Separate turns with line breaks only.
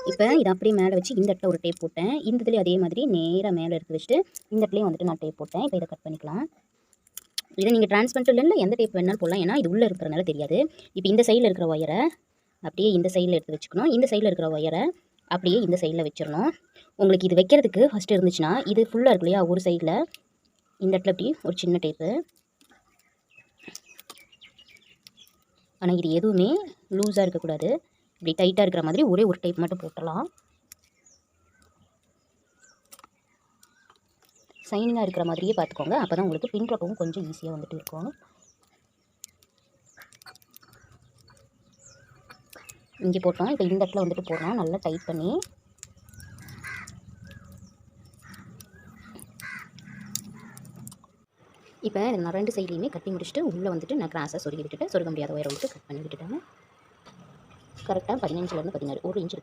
இப்போ இதை அப்படியே மேலே வச்சு இந்த இடத்துல ஒரு டேப் போட்டேன். இந்த இதுலேயும் அதே மாதிரி நேராக மேலே எடுத்து வச்சுட்டு இந்த இடத்துலையும் வந்துட்டு நான் டேப் போட்டேன். இப்போ இதை கட் பண்ணிக்கலாம். இதை நீங்கள் டிரான்ஸ்பரண்ட் இல்லைன்னா எந்த டேப் வேணாலும் போடலாம். ஏன்னா இது உள்ளே இருக்கிறனால தெரியாது. இப்போ இந்த சைடில் இருக்கிற ஒயரை அப்படியே இந்த சைடில் எடுத்து வச்சுக்கணும். இந்த சைடில் இருக்கிற ஒயரை அப்படியே இந்த சைடில் வச்சிடணும். உங்களுக்கு இது வைக்கிறதுக்கு ஃபஸ்ட்டு இருந்துச்சுன்னா இது ஃபுல்லாக இருக்கு இல்லையா, ஒரு சைடில் இந்த இடத்துல இப்படி ஒரு சின்ன டேப்பு. ஆனால் இது எதுவுமே லூஸாக இருக்கக்கூடாது. இப்படி டைட்டாக இருக்கிற மாதிரி ஒரே ஒரு டேப் மட்டும் போட்டலாம். சைனிங்காக இருக்கிற மாதிரியே பார்த்துக்கோங்க. அப்போ தான் உங்களுக்கு பின்பற்றவும் கொஞ்சம் ஈஸியாக வந்துட்டு இருக்கும். இங்கே போட்டோம். இப்போ இந்த இடத்துல வந்துட்டு போடுறோம். நல்லா டைட் பண்ணி இப்போ நான் 2 சைட்லேயுமே கட்டி முடிச்சுட்டு உள்ளே வந்துட்டு நான் கிராஸாக சொருகி விட்டுட்டு சொருக முடியாத ஒயரை விட்டு கட் பண்ணி விட்டுட்டேன். கரெக்டாக 15லேருந்து 16 1 இன்ச்